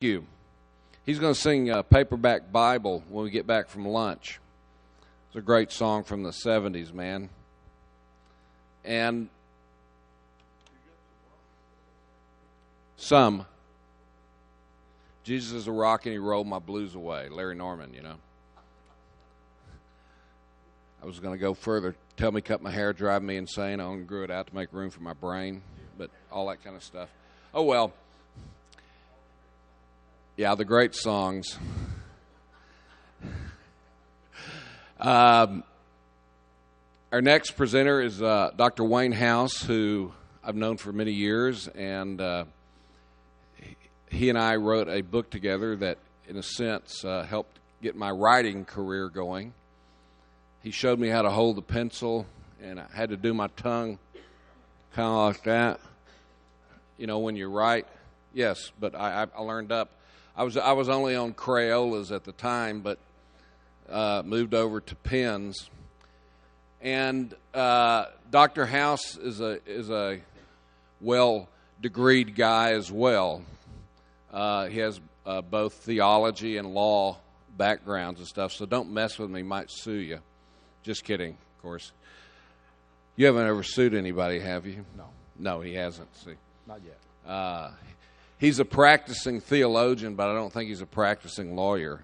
you. He's going to sing Paperback Bible when we get back from lunch. It's a great song from the 70s, man. And some. Jesus is a rock and he rolled my blues away. Larry Norman, you know. I was going to go further. Tell me cut my hair, drive me insane. I only grew it out to make room for my brain. But all that kind of stuff. Oh, well. Yeah, the great songs. Our next presenter is Dr. Wayne House, who I've known for many years, and he and I wrote a book together that, in a sense, helped get my writing career going. He showed me how to hold the pencil, and I had to do my tongue kind of like that. You know, when you write. Yes, but I learned up. I was only on Crayolas at the time, but moved over to pens. And Dr. House is a well-degreed guy as well. He has both theology and law backgrounds and stuff, so don't mess with me, might sue you. Just kidding, of course. You haven't ever sued anybody, have you? No. No, he hasn't. See, not yet. He's a practicing theologian, but I don't think he's a practicing lawyer.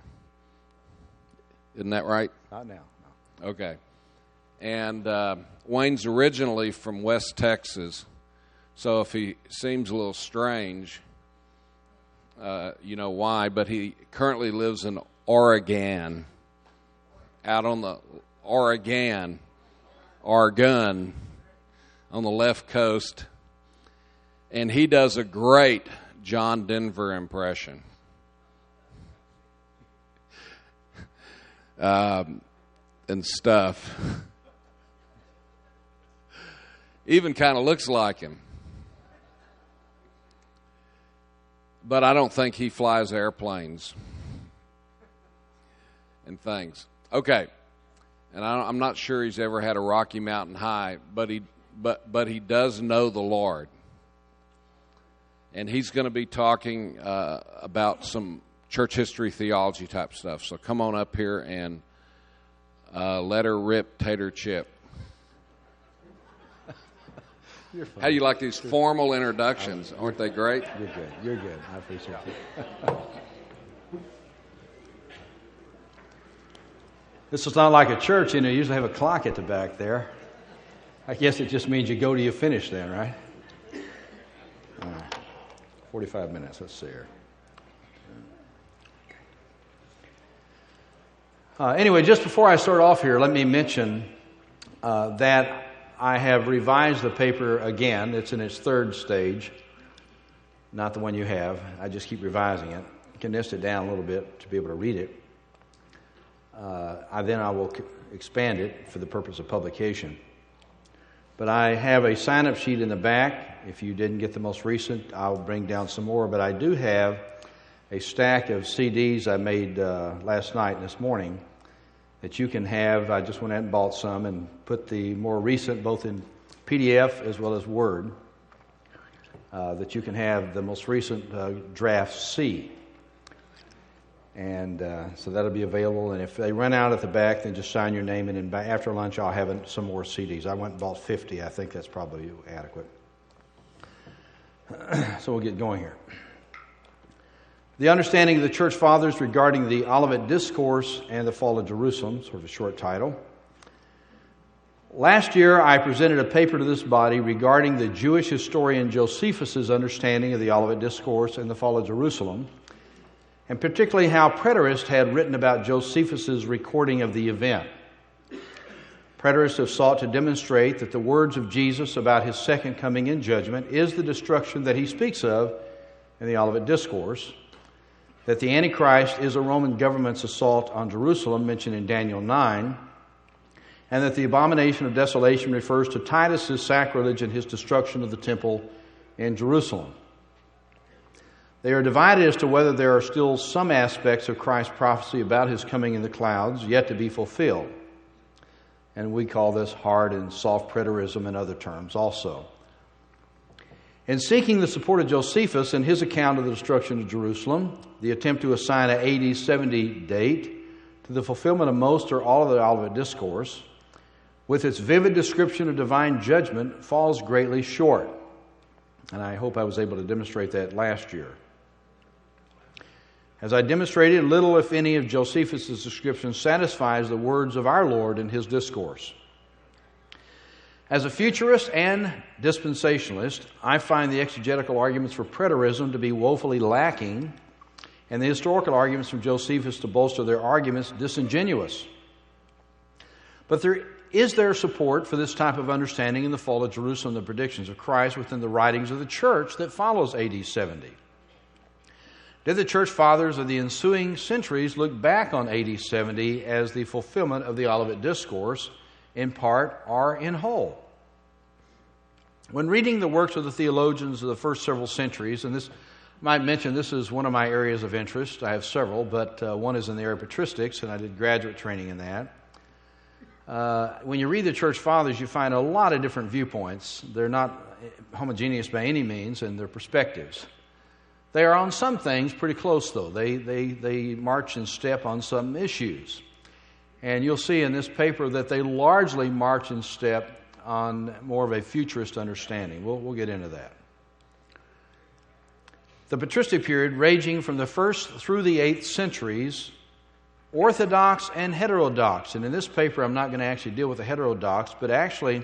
Isn't that right? Not now, no. Okay. And Wayne's originally from West Texas, so if he seems a little strange, you know why, but he currently lives in Oregon, out on the Oregon, on the left coast, and he does a great John Denver impression. And stuff. Even kind of looks like him. But I don't think he flies airplanes and things. Okay. And I'm not sure he's ever had a Rocky Mountain High, but he does know the Lord. And he's going to be talking about some church history, theology type stuff. So come on up here and let her rip, tater chip. How do you like these formal introductions? Aren't they great? You're good. You're good. I appreciate it. This is not like a church, you know. You usually have a clock at the back there. I guess it just means you go till you finish then, right? 45 minutes. Let's see here. Anyway, just before I start off here, let me mention that I have revised the paper again. It's in its third stage, not the one you have. I just keep revising it. Condensed it down a little bit to be able to read it. I will expand it for the purpose of publication. But I have a sign-up sheet in the back. If you didn't get the most recent, I'll bring down some more. But I do have a stack of CDs I made last night and this morning that you can have. I just went out and bought some and put the more recent both in PDF as well as Word, that you can have the most recent draft C. And so that'll be available. And if they run out at the back, then just sign your name. And then after lunch, I'll have some more CDs. I went and bought 50. I think that's probably adequate. So we'll get going here. The understanding of the church fathers regarding the Olivet Discourse and the fall of Jerusalem, sort of a short title. Last year, I presented a paper to this body regarding the Jewish historian Josephus' understanding of the Olivet Discourse and the fall of Jerusalem, and particularly how preterists had written about Josephus' recording of the event. Preterists have sought to demonstrate that the words of Jesus about his second coming in judgment is the destruction that he speaks of in the Olivet Discourse, that the Antichrist is a Roman government's assault on Jerusalem, mentioned in Daniel 9, and that the abomination of desolation refers to Titus's sacrilege and his destruction of the temple in Jerusalem. They are divided as to whether there are still some aspects of Christ's prophecy about his coming in the clouds yet to be fulfilled. And we call this hard and soft preterism and other terms also. In seeking the support of Josephus in his account of the destruction of Jerusalem, the attempt to assign an AD 70 date to the fulfillment of most or all of the Olivet Discourse, with its vivid description of divine judgment, falls greatly short. And I hope I was able to demonstrate that last year. As I demonstrated, little, if any, of Josephus' description satisfies the words of our Lord in his discourse. As a futurist and dispensationalist, I find the exegetical arguments for preterism to be woefully lacking, and the historical arguments from Josephus to bolster their arguments disingenuous. But is there support for this type of understanding in the fall of Jerusalem and the predictions of Christ within the writings of the church that follows AD 70? Did the church fathers of the ensuing centuries look back on AD 70 as the fulfillment of the Olivet Discourse, in part or in whole? When reading the works of the theologians of the first several centuries, and this I might mention this is one of my areas of interest. I have several, but one is in the area of patristics, and I did graduate training in that. When you read the church fathers, you find a lot of different viewpoints. They're not homogeneous by any means in their perspectives. They are on some things pretty close, though. They march in step on some issues. And you'll see in this paper that they largely march in step on more of a futurist understanding. We'll get into that. The patristic period, ranging from the 1st through the 8th centuries, orthodox and heterodox. And in this paper, I'm not going to actually deal with the heterodox, but actually,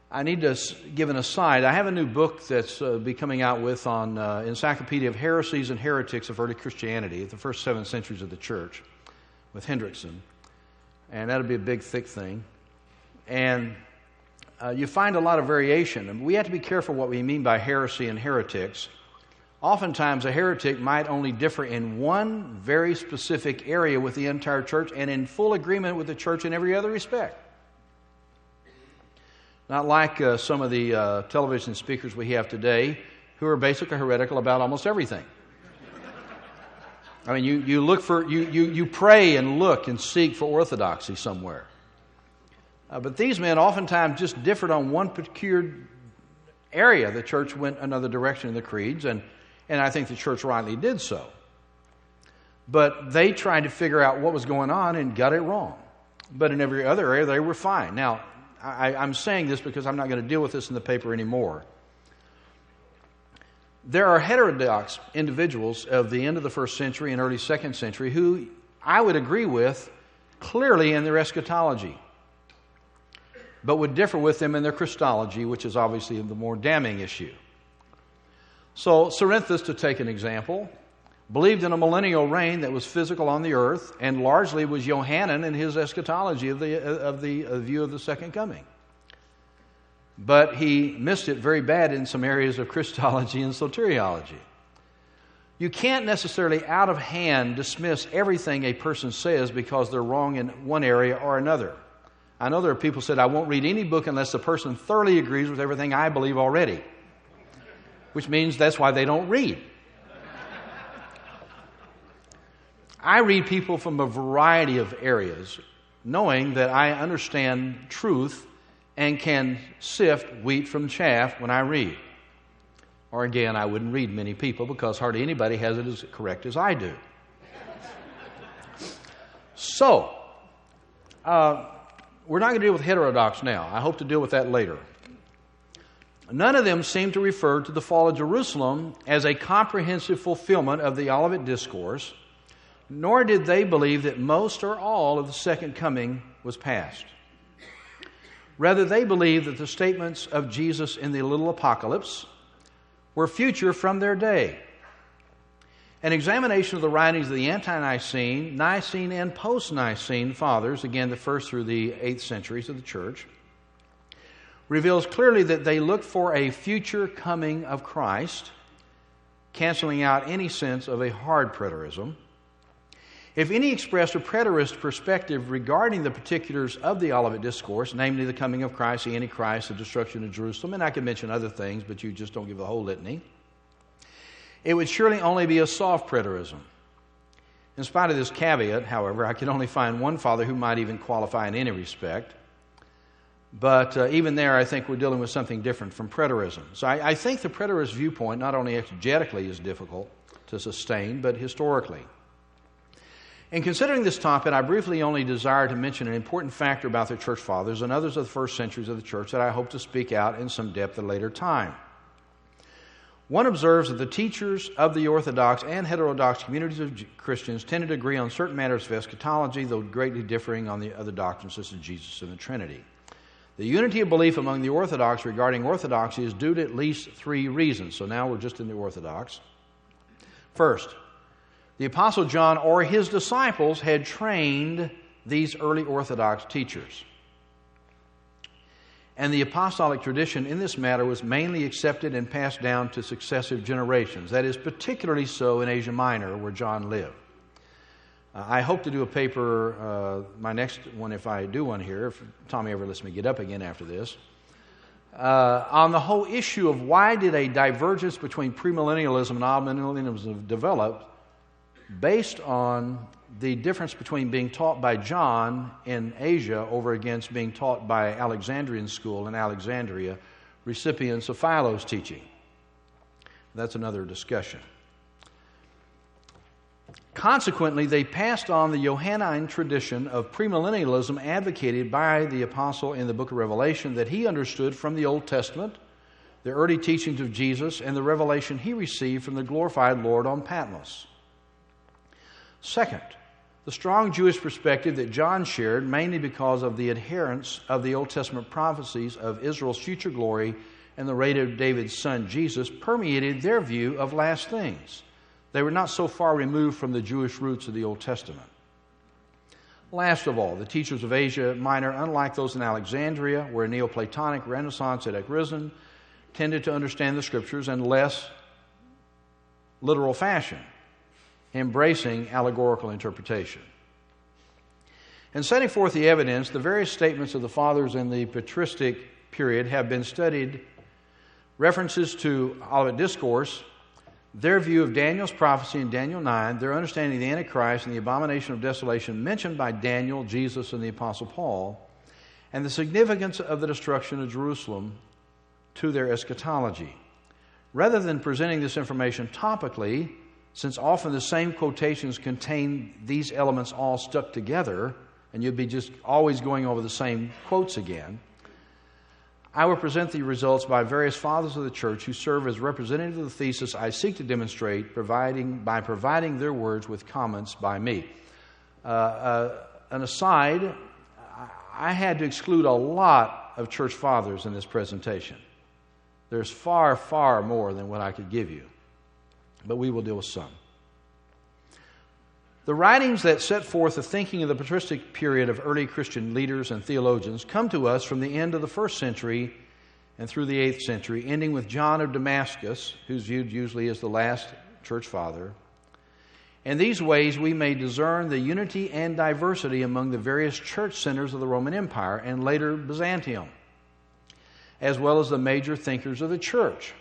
I need to give an aside. I have a new book that's be coming out with on Encyclopedia of Heresies and Heretics of Early Christianity, the first 7 centuries of the church, with Hendrickson. And that'll be a big, thick thing. And you find a lot of variation. And we have to be careful what we mean by heresy and heretics. Oftentimes, a heretic might only differ in one very specific area with the entire church and in full agreement with the church in every other respect. Not like some of the television speakers we have today who are basically heretical about almost everything. I mean, you pray and look and seek for orthodoxy somewhere. But these men oftentimes just differed on one peculiar area. The church went another direction in the creeds, and I think the church rightly did so. But they tried to figure out what was going on and got it wrong. But in every other area, they were fine. Now, I'm saying this because I'm not going to deal with this in the paper anymore. There are heterodox individuals of the end of the 1st century and early 2nd century who I would agree with clearly in their eschatology, but would differ with them in their Christology, which is obviously the more damning issue. So, Cerinthus, to take an example, believed in a millennial reign that was physical on the earth, and largely was Johannine in his eschatology of the view of the second coming. But he missed it very bad in some areas of Christology and soteriology. You can't necessarily out of hand dismiss everything a person says because they're wrong in one area or another. I know there are people who said, I won't read any book unless the person thoroughly agrees with everything I believe already, which means that's why they don't read. I read people from a variety of areas, knowing that I understand truth and can sift wheat from chaff when I read. Or again, I wouldn't read many people because hardly anybody has it as correct as I do. So, we're not going to deal with heterodox now. I hope to deal with that later. None of them seem to refer to the fall of Jerusalem as a comprehensive fulfillment of the Olivet Discourse, nor did they believe that most or all of the second coming was past. Rather, they believed that the statements of Jesus in the little apocalypse were future from their day. An examination of the writings of the ante-Nicene, Nicene, and post-Nicene fathers, again the 1st through the 8th centuries of the church, reveals clearly that they looked for a future coming of Christ, canceling out any sense of a hard preterism. If any expressed a preterist perspective regarding the particulars of the Olivet Discourse, namely the coming of Christ, the Antichrist, the destruction of Jerusalem, and I could mention other things, but you just don't give the whole litany, it would surely only be a soft preterism. In spite of this caveat, however, I could only find one father who might even qualify in any respect. But even there, I think we're dealing with something different from preterism. So I think the preterist viewpoint, not only exegetically, is difficult to sustain, but historically. In considering this topic, I briefly only desire to mention an important factor about the church fathers and others of the first centuries of the church that I hope to speak out in some depth at a later time. One observes that the teachers of the Orthodox and heterodox communities of Christians tended to agree on certain matters of eschatology, though greatly differing on the other doctrines such as Jesus and the Trinity. The unity of belief among the Orthodox regarding orthodoxy is due to at least three reasons. So now we're just in the Orthodox. First, the Apostle John or his disciples had trained these early Orthodox teachers. And the apostolic tradition in this matter was mainly accepted and passed down to successive generations. That is particularly so in Asia Minor, where John lived. I hope to do a paper, my next one, if I do one here, if Tommy ever lets me get up again after this, on the whole issue of why did a divergence between premillennialism and amillennialism develop based on the difference between being taught by John in Asia over against being taught by Alexandrian school in Alexandria, recipients of Philo's teaching. That's another discussion. Consequently, they passed on the Johannine tradition of premillennialism advocated by the apostle in the book of Revelation that he understood from the Old Testament, the early teachings of Jesus, and the revelation he received from the glorified Lord on Patmos. Second, the strong Jewish perspective that John shared, mainly because of the adherence of the Old Testament prophecies of Israel's future glory and the reign of David's son Jesus, permeated their view of last things. They were not so far removed from the Jewish roots of the Old Testament. Last of all, the teachers of Asia Minor, unlike those in Alexandria, where a Neoplatonic Renaissance had arisen, tended to understand the Scriptures in less literal fashion, embracing allegorical interpretation. In setting forth the evidence, the various statements of the fathers in the patristic period have been studied. References to Olivet Discourse, their view of Daniel's prophecy in Daniel 9, their understanding of the Antichrist and the abomination of desolation mentioned by Daniel, Jesus, and the Apostle Paul, and the significance of the destruction of Jerusalem to their eschatology. Rather than presenting this information topically, since often the same quotations contain these elements all stuck together, and you'd be just always going over the same quotes again, I will present the results by various fathers of the church who serve as representatives of the thesis I seek to demonstrate by providing their words with comments by me. An aside, I had to exclude a lot of church fathers in this presentation. There's far, far more than what I could give you, but we will deal with some. The writings that set forth the thinking of the patristic period of early Christian leaders and theologians come to us from the end of the first century and through the 8th century, ending with John of Damascus, who's viewed usually as the last church father. In these ways, we may discern the unity and diversity among the various church centers of the Roman Empire and later Byzantium, as well as the major thinkers of the church.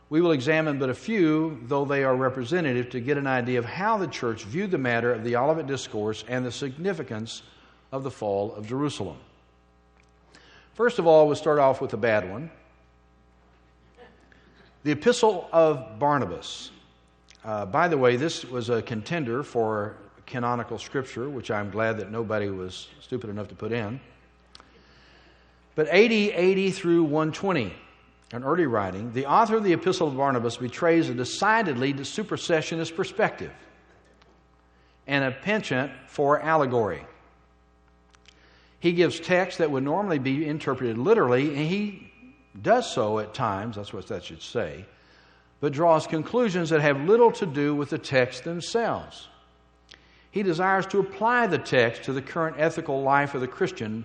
We will examine but a few, though they are representative, to get an idea of how the church viewed the matter of the Olivet Discourse and the significance of the fall of Jerusalem. First of all, we'll start off with the bad one. The Epistle of Barnabas. By the way, this was a contender for canonical scripture, which I'm glad that nobody was stupid enough to put in. But AD 80 through 120, an early writing, the author of the Epistle of Barnabas betrays a decidedly supersessionist perspective and a penchant for allegory. He gives texts that would normally be interpreted literally, and he does so at times, that's what that should say, but draws conclusions that have little to do with the text themselves. He desires to apply the text to the current ethical life of the Christian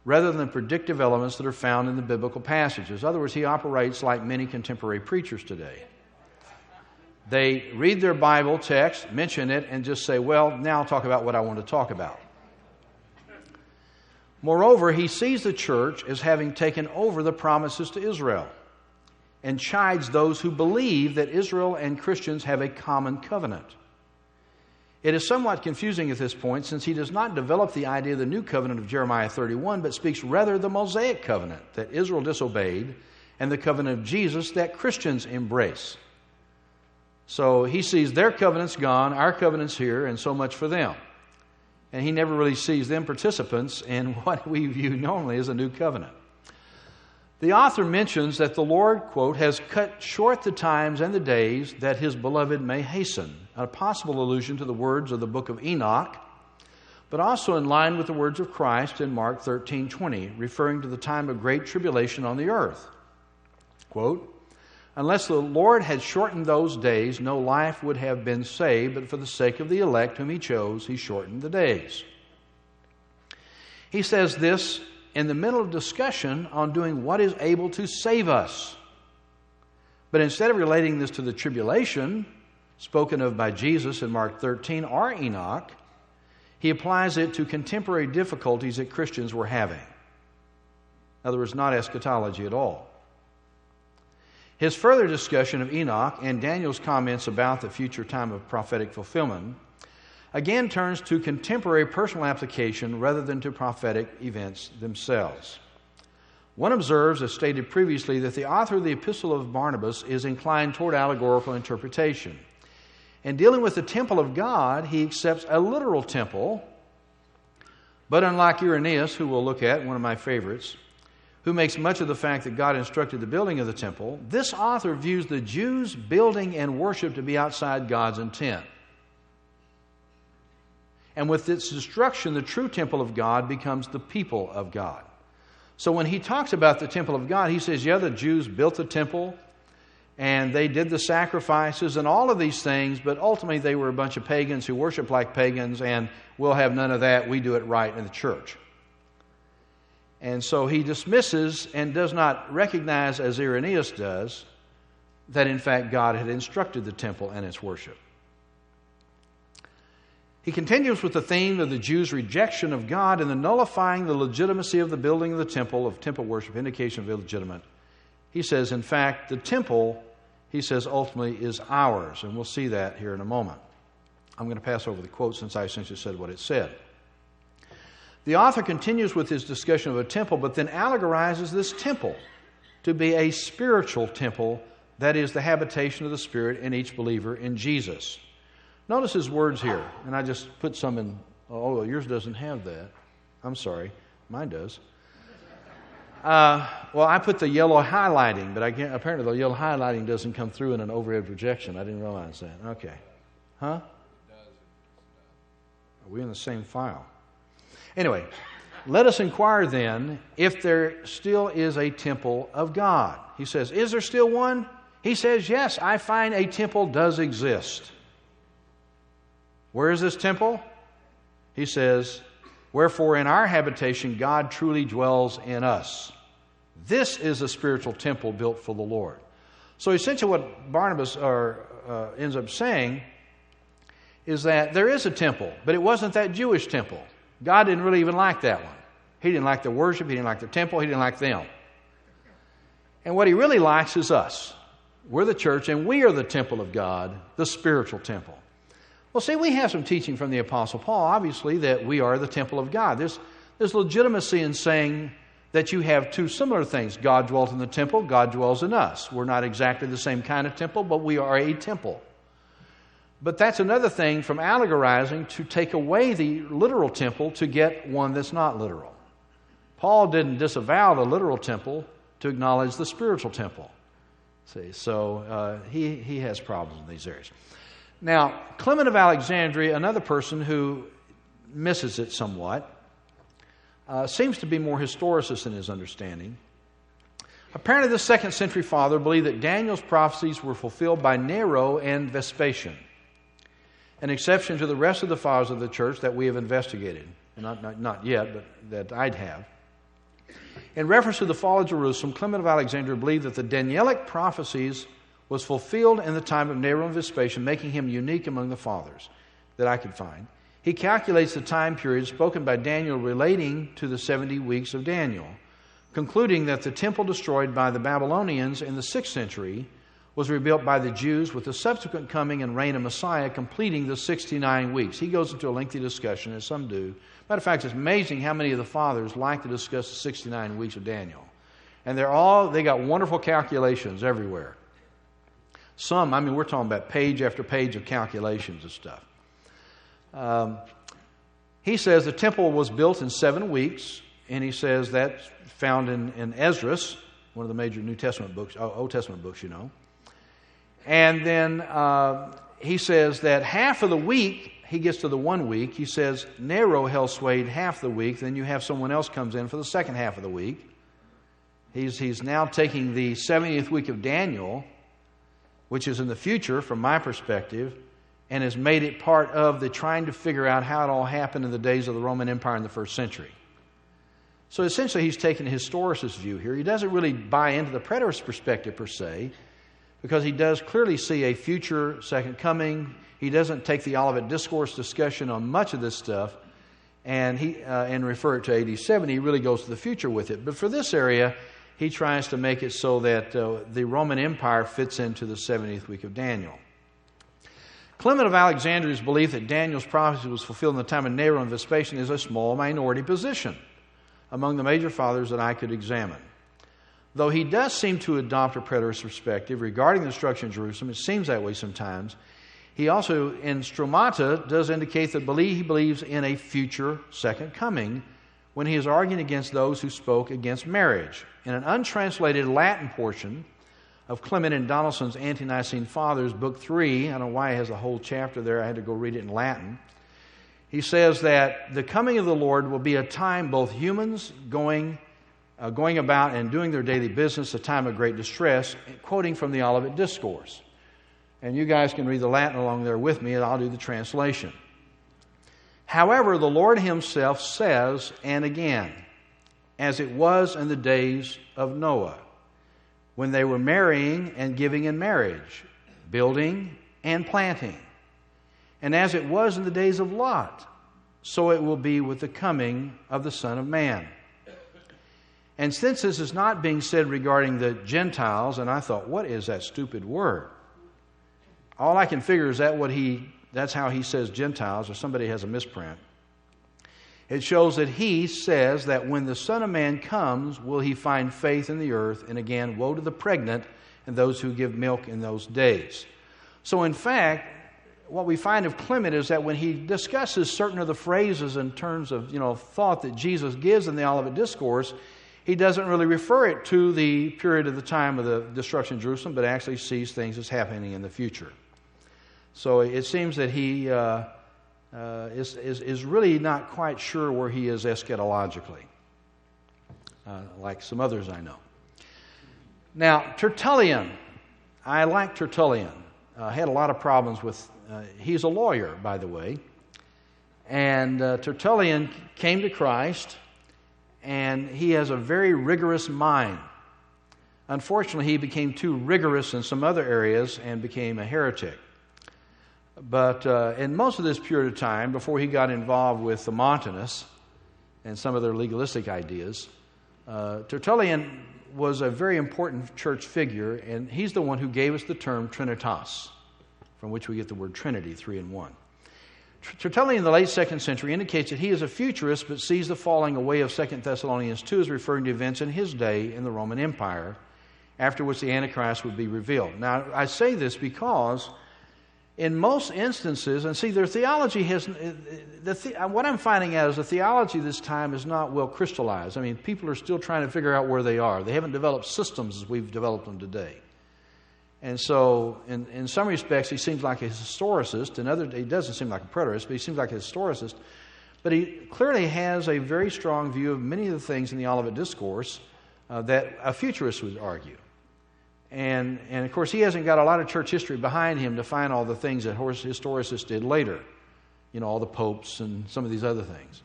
rather than predictive elements that are found in the biblical passages. In other words, he operates like many contemporary preachers today. They read their Bible text, mention it, and just say, well, now I'll talk about what I want to talk about. Moreover, he sees the church as having taken over the promises to Israel and chides those who believe that Israel and Christians have a common covenant. It is somewhat confusing at this point since he does not develop the idea of the new covenant of Jeremiah 31, but speaks rather the Mosaic covenant that Israel disobeyed and the covenant of Jesus that Christians embrace. So he sees their covenant's gone, our covenant's here, and so much for them. And he never really sees them participants in what we view normally as a new covenant. The author mentions that the Lord, quote, has cut short the times and the days that his beloved may hasten, a possible allusion to the words of the book of Enoch, but also in line with the words of Christ in Mark 13:20, referring to the time of great tribulation on the earth. Quote, unless the Lord had shortened those days, no life would have been saved, but for the sake of the elect whom he chose, he shortened the days. He says this in the middle of discussion on doing what is able to save us. But instead of relating this to the tribulation spoken of by Jesus in Mark 13 or Enoch, he applies it to contemporary difficulties that Christians were having. In other words, not eschatology at all. His further discussion of Enoch and Daniel's comments about the future time of prophetic fulfillment again turns to contemporary personal application rather than to prophetic events themselves. One observes, as stated previously, that the author of the Epistle of Barnabas is inclined toward allegorical interpretation. In dealing with the temple of God, he accepts a literal temple, but unlike Irenaeus, who we'll look at, one of my favorites, who makes much of the fact that God instructed the building of the temple, this author views the Jews' building and worship to be outside God's intent. And with its destruction, the true temple of God becomes the people of God. So when he talks about the temple of God, he says, yeah, the Jews built the temple and they did the sacrifices and all of these things, but ultimately they were a bunch of pagans who worship like pagans, and we'll have none of that. We do it right in the church. And so he dismisses and does not recognize, as Irenaeus does, that in fact God had instructed the temple and its worship. He continues with the theme of the Jews' rejection of God and the nullifying the legitimacy of the building of the temple, of temple worship, indication of illegitimate. He says, in fact, the temple, he says, ultimately is ours. And we'll see that here in a moment. I'm going to pass over the quote since I essentially said what it said. The author continues with his discussion of a temple, but then allegorizes this temple to be a spiritual temple, that is the habitation of the Spirit in each believer in Jesus. Notice his words here, and I just put some in. Oh, yours doesn't have that. I'm sorry. Mine does. Well, I put the yellow highlighting, but apparently the yellow highlighting doesn't come through in an overhead projection. I didn't realize that. Okay. Huh? Are we in the same file? Anyway, let us inquire then if there still is a temple of God. He says, is there still one? He says, yes, I find a temple does exist. Where is this temple? He says, wherefore in our habitation God truly dwells in us. This is a spiritual temple built for the Lord. So essentially what Barnabas ends up saying is that there is a temple, but it wasn't that Jewish temple. God didn't really even like that one. He didn't like the worship, he didn't like the temple, he didn't like them. And what he really likes is us. We're the church, and we are the temple of God, the spiritual temple. Well, see, we have some teaching from the Apostle Paul, obviously, that we are the temple of God. There's legitimacy in saying that you have two similar things. God dwelt in the temple, God dwells in us. We're not exactly the same kind of temple, but we are a temple. But that's another thing from allegorizing to take away the literal temple to get one that's not literal. Paul didn't disavow the literal temple to acknowledge the spiritual temple. See, so he has problems in these areas. Now, Clement of Alexandria, another person who misses it somewhat, seems to be more historicist in his understanding. Apparently, the 2nd century father believed that Daniel's prophecies were fulfilled by Nero and Vespasian, an exception to the rest of the fathers of the church that we have investigated. Not yet, but that I'd have. In reference to the fall of Jerusalem, Clement of Alexandria believed that the Danielic prophecies was fulfilled in the time of Nero and Vespasian, making him unique among the fathers that I could find. He calculates the time period spoken by Daniel relating to the 70 weeks of Daniel, concluding that the temple destroyed by the Babylonians in the 6th century was rebuilt by the Jews with the subsequent coming and reign of Messiah completing the 69 weeks. He goes into a lengthy discussion, as some do. Matter of fact, it's amazing how many of the fathers like to discuss the 69 weeks of Daniel. And they got wonderful calculations everywhere. Some, we're talking about page after page of calculations and stuff. He says the temple was built in 7 weeks, and he says that's found in Esdras, one of the major New Testament books, Old Testament books, you know. And then he says that half of the week, he gets to the 1 week, he says Nero held sway half the week, then you have someone else comes in for the second half of the week. He's now taking the 70th week of Daniel, which is in the future from my perspective, and has made it part of the trying to figure out how it all happened in the days of the Roman Empire in the first century. So essentially he's taking a historicist view here. He doesn't really buy into the preterist perspective per se, because he does clearly see a future second coming. He doesn't take the Olivet Discourse discussion on much of this stuff and refer it to AD 70. He really goes to the future with it. But for this area, he tries to make it so that the Roman Empire fits into the 70th week of Daniel. Clement of Alexandria's belief that Daniel's prophecy was fulfilled in the time of Nero and Vespasian is a small minority position among the major fathers that I could examine. Though he does seem to adopt a preterist perspective regarding the destruction of Jerusalem, it seems that way sometimes, he also, in Stromata, does indicate that he believes in a future second coming when he is arguing against those who spoke against marriage. In an untranslated Latin portion of Clement and Donaldson's Ante-Nicene Fathers, Book 3, I don't know why it has a whole chapter there, I had to go read it in Latin. He says that the coming of the Lord will be a time both humans going about and doing their daily business, a time of great distress, quoting from the Olivet Discourse. And you guys can read the Latin along there with me, and I'll do the translation. However, the Lord himself says, and again, as it was in the days of Noah, when they were marrying and giving in marriage, building and planting. And as it was in the days of Lot, so it will be with the coming of the Son of Man. And since this is not being said regarding the Gentiles, and I thought, what is that stupid word? All I can figure is that's how he says Gentiles, or somebody has a misprint. It shows that he says that when the Son of Man comes, will he find faith in the earth, and again, woe to the pregnant and those who give milk in those days. So in fact, what we find of Clement is that when he discusses certain of the phrases in terms of thought that Jesus gives in the Olivet Discourse, he doesn't really refer it to the period of the time of the destruction of Jerusalem, but actually sees things as happening in the future. So it seems that he is really not quite sure where he is eschatologically, like some others I know. Now, Tertullian. I like Tertullian. Had a lot of problems with... he's a lawyer, by the way. And Tertullian came to Christ, and he has a very rigorous mind. Unfortunately, he became too rigorous in some other areas and became a heretic. But in most of this period of time, before he got involved with the Montanists and some of their legalistic ideas, Tertullian was a very important church figure, and he's the one who gave us the term Trinitas, from which we get the word Trinity, 3 in 1. Tertullian in the late 2nd century indicates that he is a futurist, but sees the falling away of 2 Thessalonians 2 as referring to events in his day in the Roman Empire, after which the Antichrist would be revealed. Now, I say this because in most instances, and see, their theology has... what I'm finding out is the theology this time is not well crystallized. I mean, people are still trying to figure out where they are. They haven't developed systems as we've developed them today. And so, in some respects, he seems like a historicist. In other, he doesn't seem like a preterist, but he seems like a historicist. But he clearly has a very strong view of many of the things in the Olivet Discourse that a futurist would argue. And of course, he hasn't got a lot of church history behind him to find all the things that historicists did later. All the popes and some of these other things.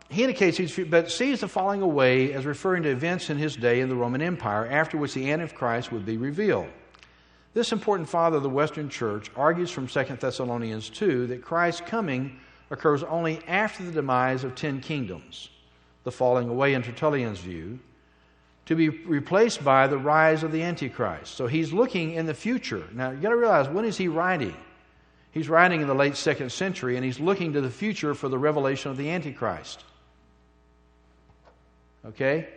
He indicates, but sees the falling away as referring to events in his day in the Roman Empire, after which the Antichrist would be revealed. This important father of the Western Church argues from 2 Thessalonians 2 that Christ's coming occurs only after the demise of 10 kingdoms, the falling away in Tertullian's view, to be replaced by the rise of the Antichrist. So he's looking in the future. Now, you've got to realize, when is he writing? He's writing in the late 2nd century, and he's looking to the future for the revelation of the Antichrist. Okay?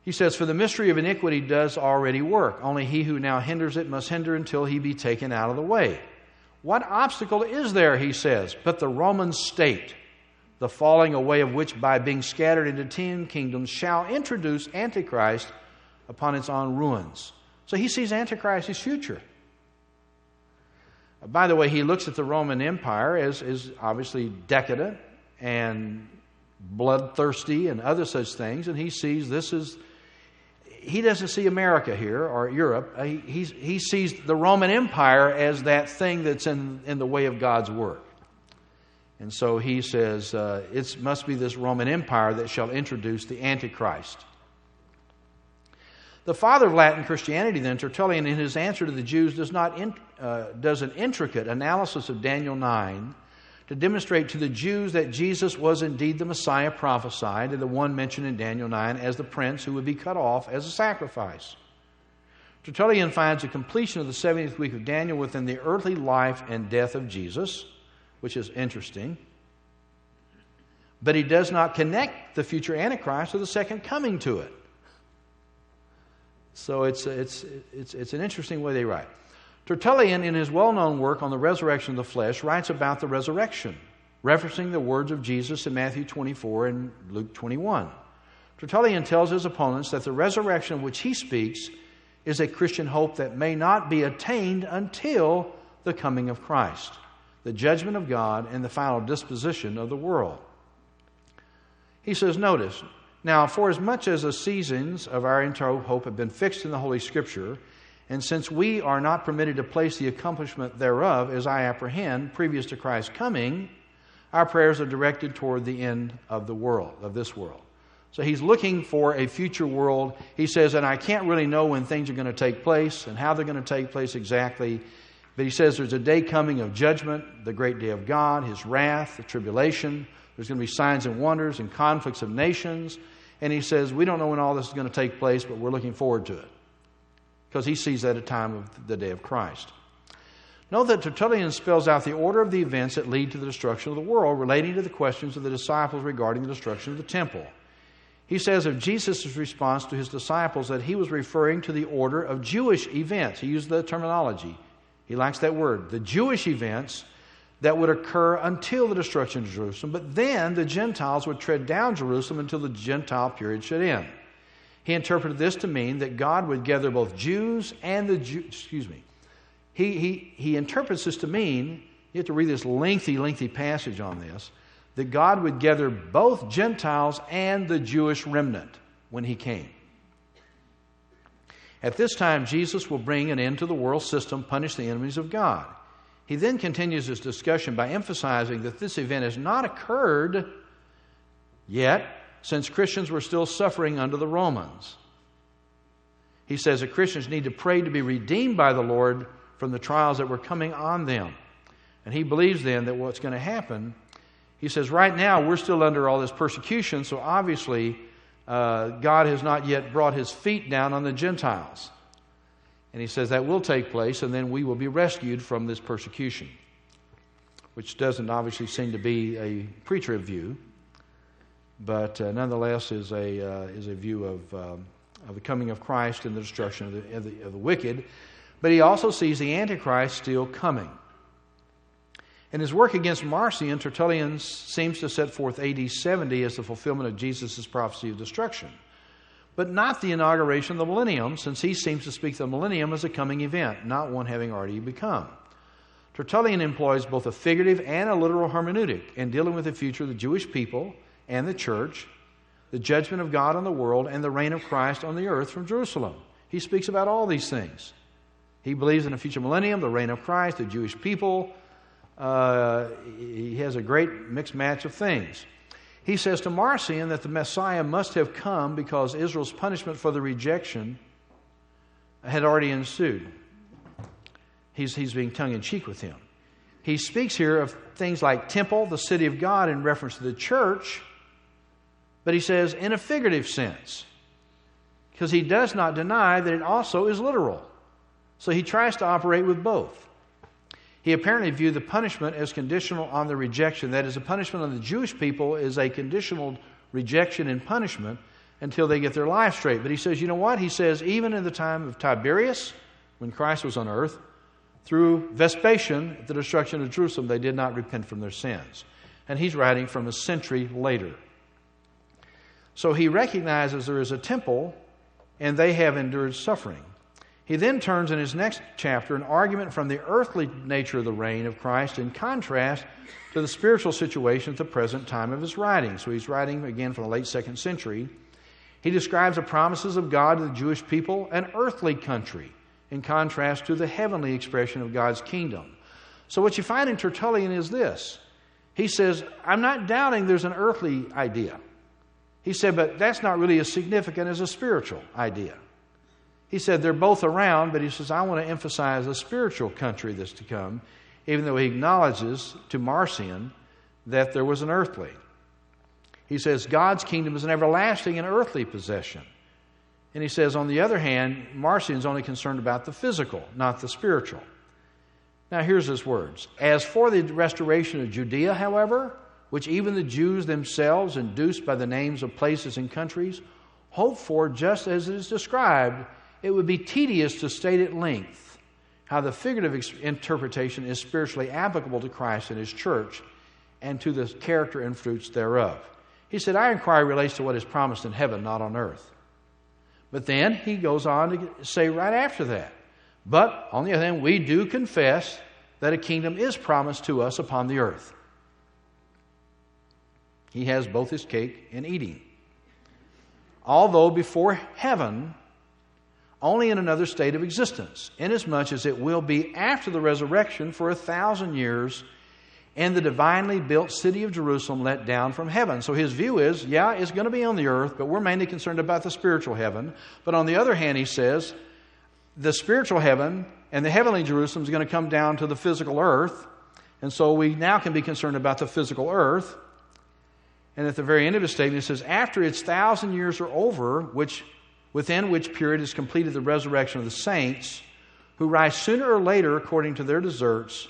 He says, "For the mystery of iniquity does already work. Only he who now hinders it must hinder until he be taken out of the way. What obstacle is there," he says, "but the Roman state, the falling away of which by being scattered into 10 kingdoms shall introduce Antichrist upon its own ruins." So he sees Antichrist as future. By the way, he looks at the Roman Empire as obviously decadent and bloodthirsty and other such things, and he sees he doesn't see America here or Europe. He sees the Roman Empire as that thing that's in the way of God's work. And so he says it must be this Roman Empire that shall introduce the Antichrist. The father of Latin Christianity, then, Tertullian, in his answer to the Jews, does an intricate analysis of Daniel 9 to demonstrate to the Jews that Jesus was indeed the Messiah prophesied, and the one mentioned in Daniel 9 as the prince who would be cut off as a sacrifice. Tertullian finds the completion of the 70th week of Daniel within the earthly life and death of Jesus, which is interesting. But he does not connect the future Antichrist to the second coming to it. So it's an interesting way they write. Tertullian, in his well-known work on the resurrection of the flesh, writes about the resurrection, referencing the words of Jesus in Matthew 24 and Luke 21. Tertullian tells his opponents that the resurrection of which he speaks is a Christian hope that may not be attained until the coming of Christ, the judgment of God, and the final disposition of the world. He says, notice, "Now, for as much as the seasons of our eternal hope have been fixed in the Holy Scripture, and since we are not permitted to place the accomplishment thereof, as I apprehend, previous to Christ's coming, our prayers are directed toward the end of the world, of this world." So he's looking for a future world. He says, and I can't really know when things are going to take place and how they're going to take place exactly, but he says there's a day coming of judgment, the great day of God, His wrath, the tribulation. There's going to be signs and wonders and conflicts of nations. And he says, we don't know when all this is going to take place, but we're looking forward to it, because he sees that at the time of the day of Christ. Note that Tertullian spells out the order of the events that lead to the destruction of the world, relating to the questions of the disciples regarding the destruction of the temple. He says of Jesus' response to his disciples that he was referring to the order of Jewish events. He used the terminology. He likes that word. The Jewish events that would occur until the destruction of Jerusalem, but then the Gentiles would tread down Jerusalem until the Gentile period should end. He interpreted this to mean that God would gather both Jews and He interprets this to mean, you have to read this lengthy passage on this, that God would gather both Gentiles and the Jewish remnant when He came. At this time, Jesus will bring an end to the world system, punish the enemies of God. He then continues his discussion by emphasizing that this event has not occurred yet, since Christians were still suffering under the Romans. He says that Christians need to pray to be redeemed by the Lord from the trials that were coming on them. And he believes then that what's going to happen, he says right now we're still under all this persecution, so obviously God has not yet brought His feet down on the Gentiles. And he says that will take place, and then we will be rescued from this persecution, which doesn't obviously seem to be a pre-trib view, but nonetheless is a view of the coming of Christ and the destruction of the wicked. But he also sees the Antichrist still coming. In his work against Marcion, Tertullian seems to set forth AD 70 as the fulfillment of Jesus' prophecy of destruction, but not the inauguration of the millennium, since he seems to speak the millennium as a coming event, not one having already become. Tertullian employs both a figurative and a literal hermeneutic in dealing with the future of the Jewish people and the church, the judgment of God on the world, and the reign of Christ on the earth from Jerusalem. He speaks about all these things. He believes in a future millennium, the reign of Christ, the Jewish people. He has a great mixed match of things. He says to Marcion that the Messiah must have come because Israel's punishment for the rejection had already ensued. He's being tongue-in-cheek with him. He speaks here of things like temple, the city of God, in reference to the church, but he says in a figurative sense. because he does not deny that it also is literal. So he tries to operate with both. He apparently viewed the punishment as conditional on the rejection. That is, the punishment on the Jewish people is a conditional rejection and punishment until they get their life straight. But he says, you know what? He says, even in the time of Tiberius, when Christ was on earth, through Vespasian, at the destruction of Jerusalem, they did not repent from their sins. And he's writing from a century later. So he recognizes there is a temple, and they have endured suffering. He then turns in his next chapter an argument from the earthly nature of the reign of Christ in contrast to the spiritual situation at the present time of his writing. So he's writing again from the late 2nd century. He describes the promises of God to the Jewish people, an earthly country, in contrast to the heavenly expression of God's kingdom. So what you find in Tertullian is this. He says, I'm not doubting there's an earthly idea. He said, but that's not really as significant as a spiritual idea. He said they're both around, but he says, I want to emphasize the spiritual country that's to come, even though he acknowledges to Marcion that there was an earthly. He says God's kingdom is an everlasting and earthly possession. And he says, on the other hand, Marcion's only concerned about the physical, not the spiritual. Now here's his words. As for the restoration of Judea, however, which even the Jews themselves, induced by the names of places and countries, hope for just as it is described, it would be tedious to state at length how the figurative interpretation is spiritually applicable to Christ and his church and to the character and fruits thereof. He said, our inquiry relates to what is promised in heaven, not on earth. But then he goes on to say right after that, but on the other hand, we do confess that a kingdom is promised to us upon the earth. He has both his cake and eating. Although before heaven, only in another state of existence, inasmuch as it will be after the resurrection for 1,000 years and the divinely built city of Jerusalem let down from heaven. So his view is, yeah, it's going to be on the earth, but we're mainly concerned about the spiritual heaven. But on the other hand, he says, the spiritual heaven and the heavenly Jerusalem is going to come down to the physical earth. And so we now can be concerned about the physical earth. And at the very end of his statement, he says, after its 1,000 years are over, within which period is completed the resurrection of the saints, who rise sooner or later according to their deserts,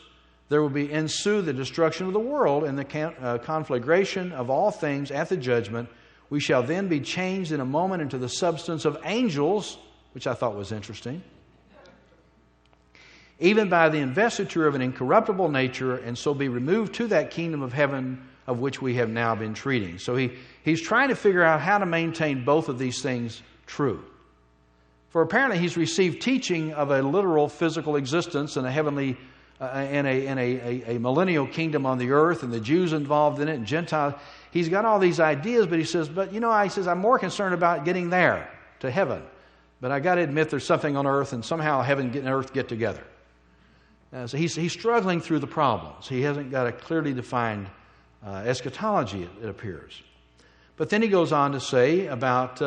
there will ensue the destruction of the world and the conflagration of all things at the judgment. We shall then be changed in a moment into the substance of angels, which I thought was interesting, even by the investiture of an incorruptible nature, and so be removed to that kingdom of heaven of which we have now been treating. So he's trying to figure out how to maintain both of these things true. For apparently he's received teaching of a literal physical existence and a heavenly and a millennial kingdom on the earth, and the Jews involved in it, and Gentiles. He's got all these ideas, but he says, I'm more concerned about getting there to heaven. But I got to admit there's something on earth, and somehow heaven and earth get together. So he's struggling through the problems. He hasn't got a clearly defined eschatology, it appears. But then he goes on to say about,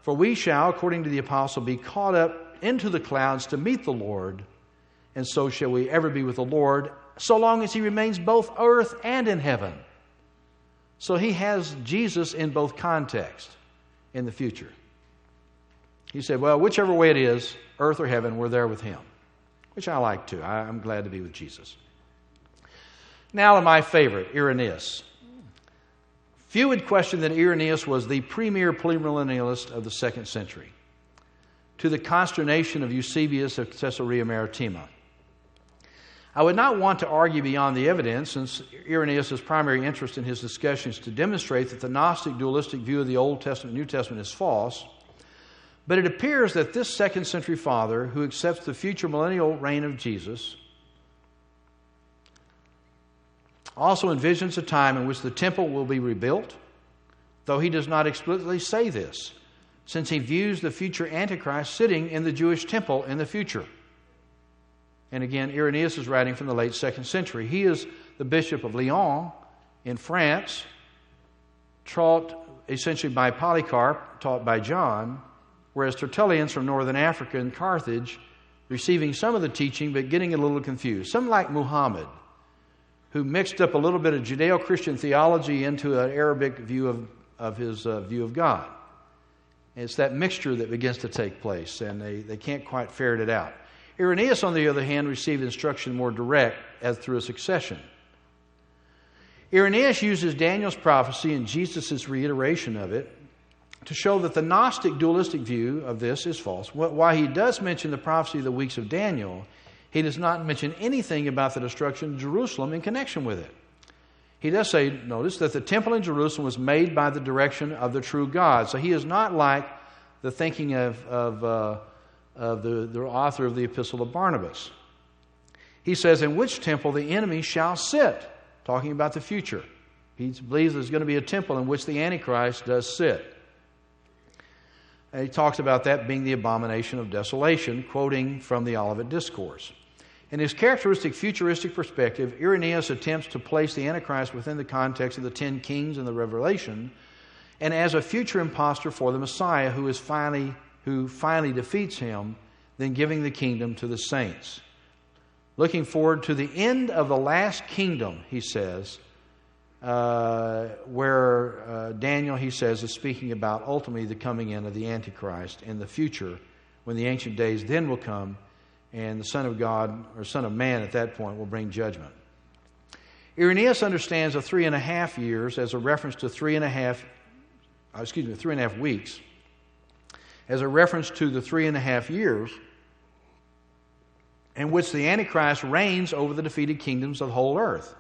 for we shall, according to the apostle, be caught up into the clouds to meet the Lord, and so shall we ever be with the Lord, so long as he remains both earth and in heaven. So he has Jesus in both contexts in the future. He said, well, whichever way it is, earth or heaven, we're there with him, which I like too. I'm glad to be with Jesus. Now to my favorite, Irenaeus. Few would question that Irenaeus was the premier premillennialist of the 2nd century, to the consternation of Eusebius of Caesarea Maritima. I would not want to argue beyond the evidence, since Irenaeus' primary interest in his discussion is to demonstrate that the Gnostic dualistic view of the Old Testament and New Testament is false. But it appears that this 2nd century father, who accepts the future millennial reign of Jesus, also envisions a time in which the temple will be rebuilt, though he does not explicitly say this, since he views the future Antichrist sitting in the Jewish temple in the future. And again, Irenaeus is writing from the late 2nd century. He is the Bishop of Lyon in France, taught essentially by Polycarp, taught by John, whereas Tertullian's from northern Africa and Carthage, receiving some of the teaching but getting a little confused. Some like Muhammad, who mixed up a little bit of Judeo-Christian theology into an Arabic view of his view of God. It's that mixture that begins to take place, and they can't quite ferret it out. Irenaeus, on the other hand, received instruction more direct as through a succession. Irenaeus uses Daniel's prophecy and Jesus' reiteration of it to show that the Gnostic dualistic view of this is false. While he does mention the prophecy of the weeks of Daniel, he does not mention anything about the destruction of Jerusalem in connection with it. He does say, notice, that the temple in Jerusalem was made by the direction of the true God. So he is not like the thinking of the author of the Epistle of Barnabas. He says, in which temple the enemy shall sit, talking about the future. He believes there's going to be a temple in which the Antichrist does sit. And he talks about that being the abomination of desolation, quoting from the Olivet Discourse. In his characteristic futuristic perspective, Irenaeus attempts to place the Antichrist within the context of the 10 kings in the Revelation, and as a future impostor for the Messiah who finally defeats him, then giving the kingdom to the saints. Looking forward to the end of the last kingdom, he says, where Daniel, he says, is speaking about ultimately the coming in of the Antichrist in the future, when the ancient days then will come, and the Son of God, or Son of Man at that point, will bring judgment. Irenaeus understands the 3.5 years as a reference to 3.5 weeks, as a reference to the 3.5 years in which the Antichrist reigns over the defeated kingdoms of the whole earth.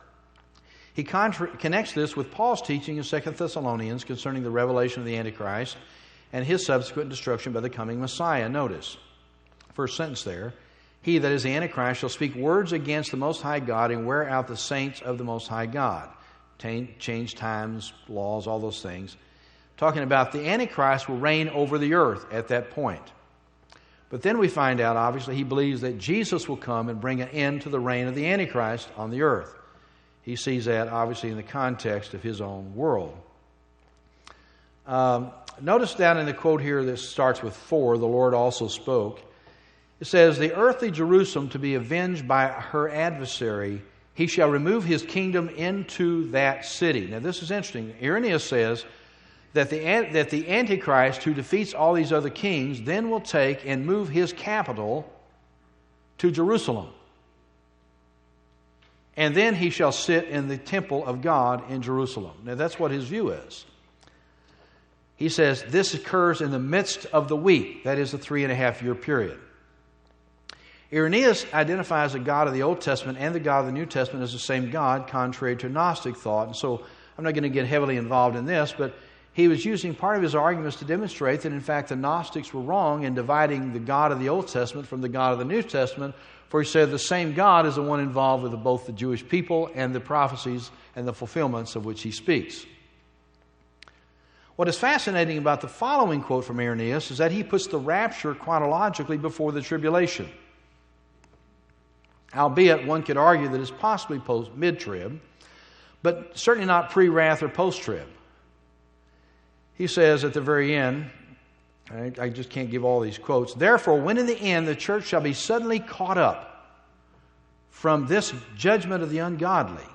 He connects this with Paul's teaching in 2 Thessalonians concerning the revelation of the Antichrist and his subsequent destruction by the coming Messiah. Notice, first sentence there, he that is the Antichrist shall speak words against the Most High God and wear out the saints of the Most High God. Change times, laws, all those things. Talking about the Antichrist will reign over the earth at that point. But then we find out, obviously, he believes that Jesus will come and bring an end to the reign of the Antichrist on the earth. He sees that, obviously, in the context of his own world. Notice down in the quote here that starts with 4, the Lord also spoke. It says, the earthly Jerusalem to be avenged by her adversary, he shall remove his kingdom into that city. Now this is interesting. Irenaeus says that the Antichrist who defeats all these other kings then will take and move his capital to Jerusalem. And then he shall sit in the temple of God in Jerusalem. Now that's what his view is. He says this occurs in the midst of the week. That is the 3.5-year period. Irenaeus identifies the God of the Old Testament and the God of the New Testament as the same God, contrary to Gnostic thought. And so I'm not going to get heavily involved in this, but he was using part of his arguments to demonstrate that, in fact, the Gnostics were wrong in dividing the God of the Old Testament from the God of the New Testament, for he said the same God is the one involved with both the Jewish people and the prophecies and the fulfillments of which he speaks. What is fascinating about the following quote from Irenaeus is that he puts the rapture chronologically before the tribulation. Albeit one could argue that it's possibly mid-trib, but certainly not pre-wrath or post-trib. He says at the very end, I just can't give all these quotes, therefore when in the end the church shall be suddenly caught up from this judgment of the ungodly,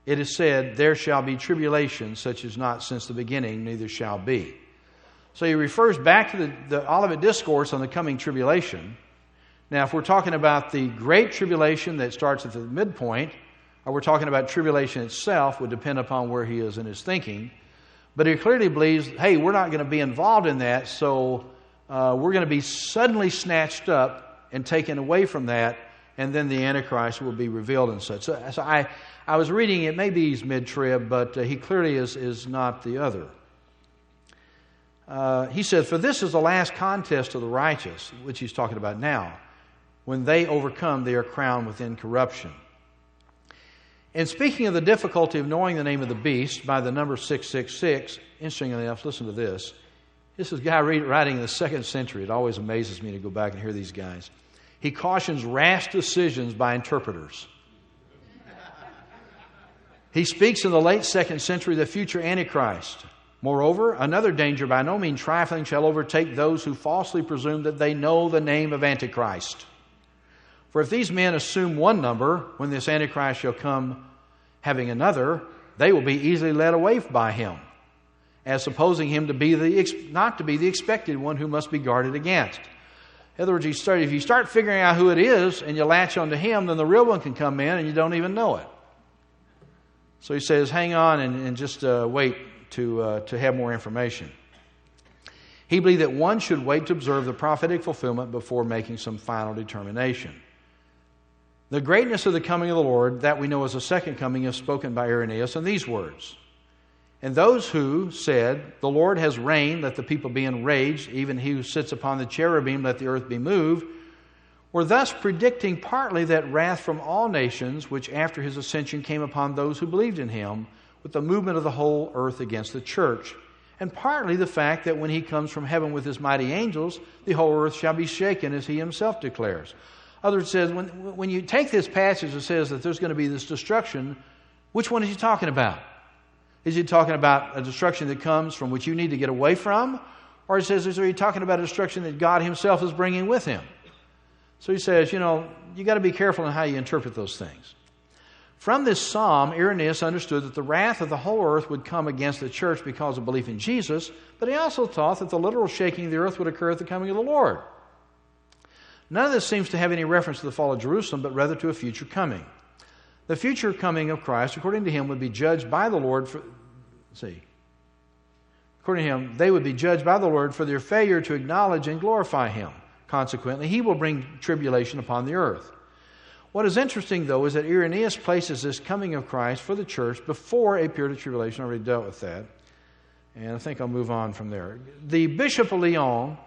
it is said, there shall be tribulation such as not since the beginning, neither shall be. So he refers back to the Olivet Discourse on the coming tribulation. Now, if we're talking about the great tribulation that starts at the midpoint, or we're talking about tribulation itself, would depend upon where he is in his thinking. But he clearly believes, hey, we're not going to be involved in that, so we're going to be suddenly snatched up and taken away from that, and then the Antichrist will be revealed and such. So I was reading, it maybe he's mid-trib, but he clearly is not the other. He says, for this is the last contest of the righteous, which he's talking about now. When they overcome, they are crowned with incorruption. And speaking of the difficulty of knowing the name of the beast by the number 666, interestingly enough, listen to this. This is a guy writing in the 2nd century. It always amazes me to go back and hear these guys. He cautions rash decisions by interpreters. He speaks in the late 2nd century of the future Antichrist. Moreover, another danger by no means trifling shall overtake those who falsely presume that they know the name of Antichrist. For if these men assume one number, when this Antichrist shall come having another, they will be easily led away by him. as supposing him to be not to be the expected one who must be guarded against. In other words, if you start figuring out who it is and you latch onto him, then the real one can come in and you don't even know it. So he says, hang on and just wait to have more information. He believed that one should wait to observe the prophetic fulfillment before making some final determination. The greatness of the coming of the Lord, that we know as the second coming, is spoken by Irenaeus in these words. And those who said, the Lord has reigned, let the people be enraged, even he who sits upon the cherubim, let the earth be moved, were thus predicting partly that wrath from all nations, which after his ascension came upon those who believed in him, with the movement of the whole earth against the church, and partly the fact that when he comes from heaven with his mighty angels, the whole earth shall be shaken, as he himself declares. Others says, when you take this passage that says that there's going to be this destruction, which one is he talking about? Is he talking about a destruction that comes from which you need to get away from? Or he says, is he talking about a destruction that God himself is bringing with him? So he says, you got to be careful in how you interpret those things. From this psalm, Irenaeus understood that the wrath of the whole earth would come against the church because of belief in Jesus, but he also taught that the literal shaking of the earth would occur at the coming of the Lord. None of this seems to have any reference to the fall of Jerusalem, but rather to a future coming. The future coming of Christ, according to him, would be judged by the Lord according to him, they would be judged by the Lord for their failure to acknowledge and glorify him. Consequently, he will bring tribulation upon the earth. What is interesting, though, is that Irenaeus places this coming of Christ for the church before a period of tribulation. I already dealt with that, and I think I'll move on from there. The Bishop of Lyon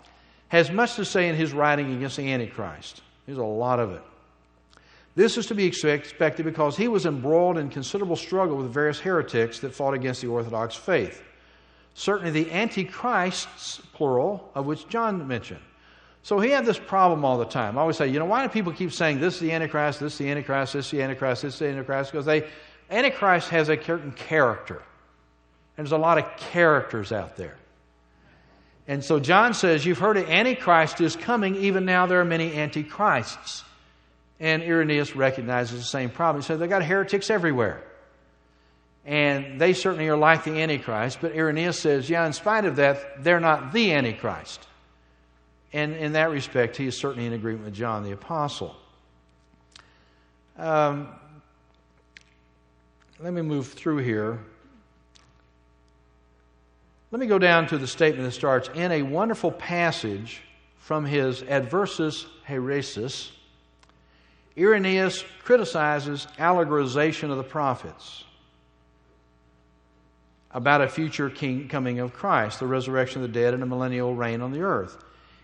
has much to say in his writing against the Antichrist. There's a lot of it. This is to be expected because he was embroiled in considerable struggle with various heretics that fought against the Orthodox faith. Certainly the Antichrists, plural, of which John mentioned. So he had this problem all the time. I always say, why do people keep saying this is the Antichrist, this is the Antichrist, this is the Antichrist, this is the Antichrist? Because Antichrist has a certain character. And there's a lot of characters out there. And so John says, you've heard the Antichrist is coming, even now there are many Antichrists. And Irenaeus recognizes the same problem. He said, they've got heretics everywhere. And they certainly are like the Antichrist. But Irenaeus says, in spite of that, they're not the Antichrist. And in that respect, he is certainly in agreement with John the Apostle. Let me move through here. Let me go down to the statement that starts, in a wonderful passage from his Adversus Heresis, Irenaeus criticizes allegorization of the prophets about a future coming of Christ, the resurrection of the dead, and a millennial reign on the earth.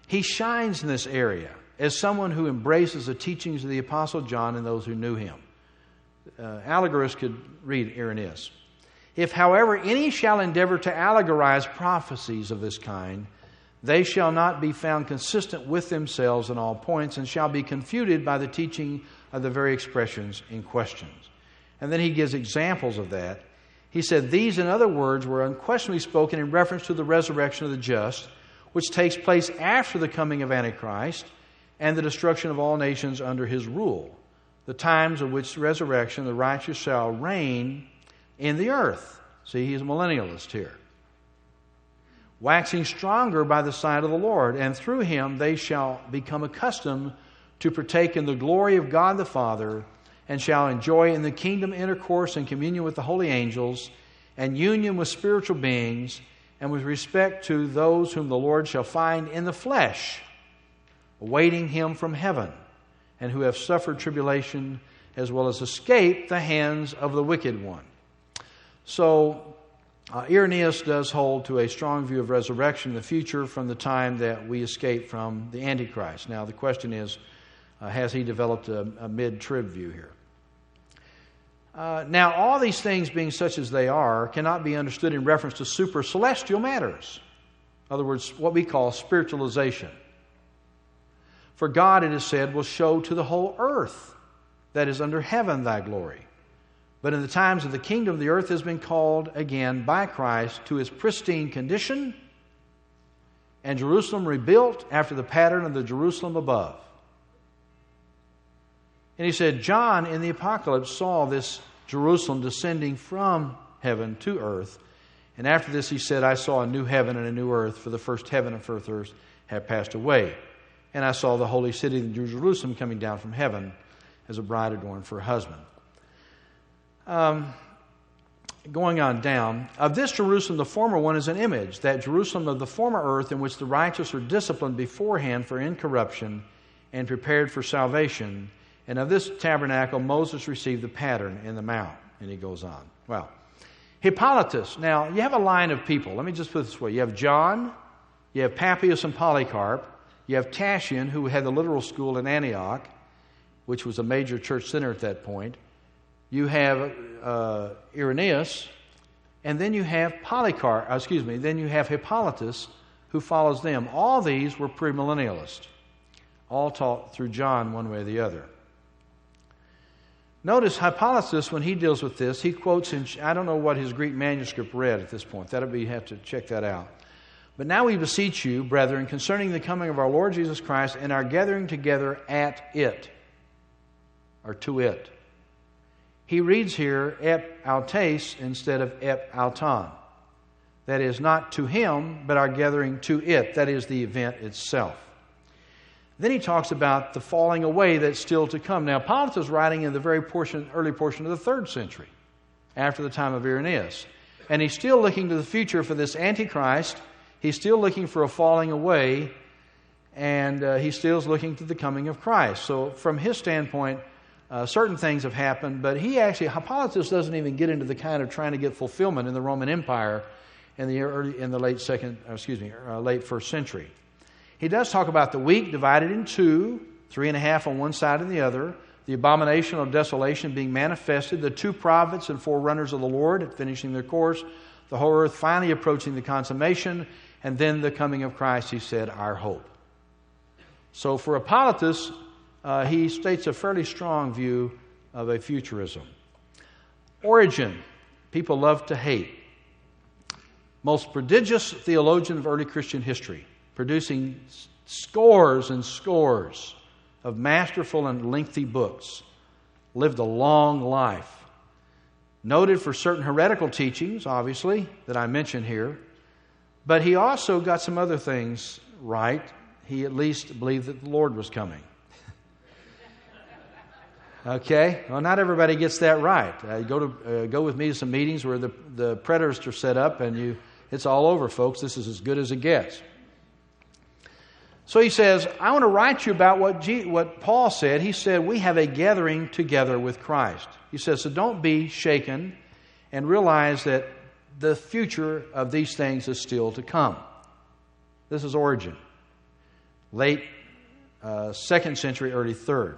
He shines in this area as someone who embraces the teachings of the Apostle John and those who knew him. Allegorists could read Irenaeus. If, however, any shall endeavor to allegorize prophecies of this kind, they shall not be found consistent with themselves in all points, and shall be confuted by the teaching of the very expressions in questions. And then he gives examples of that. He said, these, in other words, were unquestionably spoken in reference to the resurrection of the just, which takes place after the coming of Antichrist and the destruction of all nations under his rule, the times of which resurrection the righteous shall reign in the earth. See, he's a millennialist here. Waxing stronger by the side of the Lord, and through him they shall become accustomed to partake in the glory of God the Father, and shall enjoy in the kingdom intercourse and communion with the holy angels, and union with spiritual beings, and with respect to those whom the Lord shall find in the flesh, awaiting him from heaven, and who have suffered tribulation, as well as escaped the hands of the wicked one. So, Irenaeus does hold to a strong view of resurrection in the future from the time that we escape from the Antichrist. Now, the question is, has he developed a mid-trib view here? Now, all these things being such as they are cannot be understood in reference to super-celestial matters. In other words, what we call spiritualization. For God, it is said, will show to the whole earth that is under heaven thy glory. But in the times of the kingdom, the earth has been called again by Christ to its pristine condition, and Jerusalem rebuilt after the pattern of the Jerusalem above. And he said, John in the Apocalypse saw this Jerusalem descending from heaven to earth, And after this he said, I saw a new heaven and a new earth, for the first heaven and first earth had passed away. And I saw the holy city, the New Jerusalem, coming down from heaven as a bride adorned for a husband. Going on down, of this Jerusalem, the former one is an image, that Jerusalem of the former earth in which the righteous are disciplined beforehand for incorruption and prepared for salvation. And of this tabernacle Moses received the pattern in the mount. And he goes on. Well, Hippolytus. Now, you have a line of people. Let me just put it this way. You have John, you have Papias and Polycarp, you have Tatian, who had the literal school in Antioch, which was a major church center at that point. You have Irenaeus, and then you have then you have Hippolytus, who follows them. All these were premillennialists, all taught through John one way or the other. Notice Hippolytus, when he deals with this, he quotes in, I don't know what his Greek manuscript read at this point. You have to check that out. But now we beseech you, brethren, concerning the coming of our Lord Jesus Christ and our gathering together at it, or to it. He reads here, ep autes instead of ep auton. That is, not to him, but our gathering to it. That is the event itself. Then he talks about the falling away that's still to come. Now, Hippolytus is writing in the very early portion of the 3rd century, after the time of Irenaeus. And he's still looking to the future for this Antichrist. He's still looking for a falling away, and he still is looking to the coming of Christ. So from his standpoint, certain things have happened, but Hippolytus doesn't even get into the kind of trying to get fulfillment in the Roman Empire in the late 1st century. He does talk about the week divided in two, 3.5 on one side and the other, the abomination of desolation being manifested, the 2 prophets and forerunners of the Lord finishing their course, the whole earth finally approaching the consummation, and then the coming of Christ, he said, our hope. So for Hippolytus, he states a fairly strong view of a futurism. Origen, people love to hate. Most prodigious theologian of early Christian history, producing scores and scores of masterful and lengthy books, lived a long life. Noted for certain heretical teachings, obviously, that I mentioned here, but he also got some other things right. He at least believed that the Lord was coming. Okay? Well, not everybody gets that right. Go with me to some meetings where the preterists are set up, and it's all over, folks. This is as good as it gets. So he says, I want to write you about what Paul said. He said, we have a gathering together with Christ. He says, so don't be shaken and realize that the future of these things is still to come. This is Origen. Late 2nd century, early 3rd.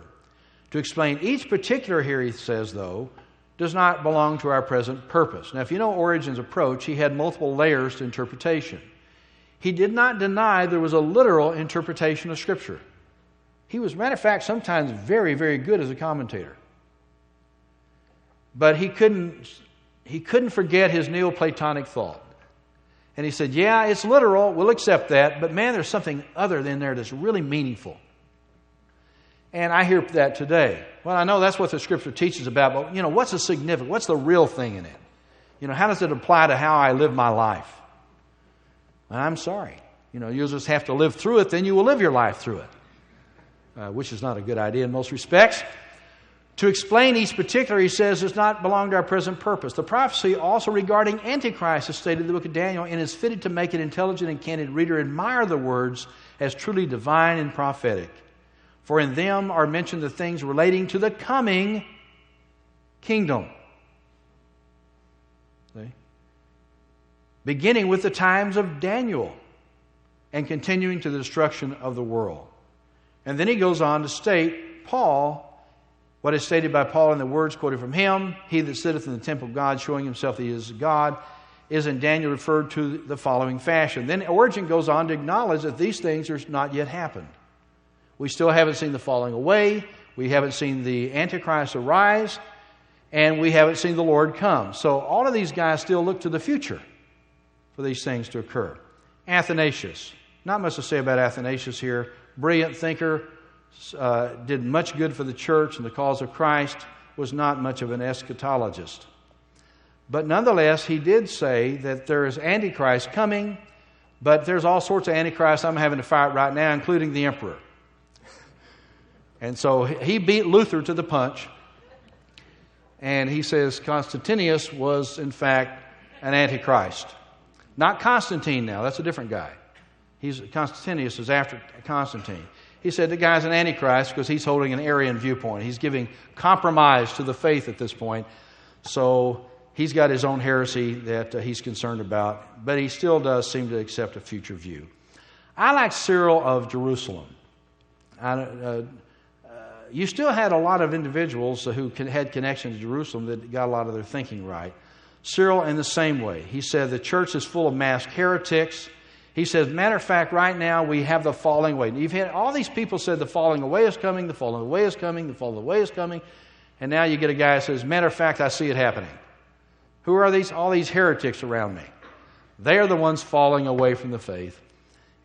To explain each particular here, he says, though, does not belong to our present purpose. Now, if you know Origen's approach, he had multiple layers to interpretation. He did not deny there was a literal interpretation of Scripture. He was, matter of fact, sometimes very, very good as a commentator. But he couldn't forget his Neoplatonic thought. And he said, yeah, it's literal, we'll accept that, but man, there's something other than there that's really meaningful. And I hear that today. Well, I know that's what the Scripture teaches about, but, what's the significance? What's the real thing in it? How does it apply to how I live my life? And I'm sorry. You'll just have to live through it, then you will live your life through it, which is not a good idea in most respects. To explain each particular, he says, does not belong to our present purpose. The prophecy also regarding Antichrist is stated in the book of Daniel and is fitted to make an intelligent and candid reader admire the words as truly divine and prophetic. For in them are mentioned the things relating to the coming kingdom. See? Beginning with the times of Daniel and continuing to the destruction of the world. And then he goes on to state, Paul, what is stated by Paul in the words quoted from him, he that sitteth in the temple of God, showing himself that he is God, is in Daniel referred to the following fashion. Then Origen goes on to acknowledge that these things are not yet happened. We still haven't seen the falling away, we haven't seen the Antichrist arise, and we haven't seen the Lord come. So all of these guys still look to the future for these things to occur. Athanasius. Not much to say about Athanasius here. Brilliant thinker, did much good for the church and the cause of Christ, was not much of an eschatologist. But nonetheless, he did say that there is Antichrist coming, but there's all sorts of Antichrists I'm having to fight right now, including the emperor. And so he beat Luther to the punch. And he says Constantius was, in fact, an Antichrist. Not Constantine now. That's a different guy. Constantius is after Constantine. He said the guy's an Antichrist because he's holding an Arian viewpoint. He's giving compromise to the faith at this point. So he's got his own heresy that he's concerned about. But he still does seem to accept a future view. I like Cyril of Jerusalem. You still had a lot of individuals who had connection to Jerusalem that got a lot of their thinking right. Cyril in the same way. He said the church is full of mass heretics. He says, matter of fact, right now we have the falling away. You've had all these people said the falling away is coming, the falling away is coming, the falling away is coming. And now you get a guy that says, matter of fact, I see it happening. Who are these? All these heretics around me. They are the ones falling away from the faith.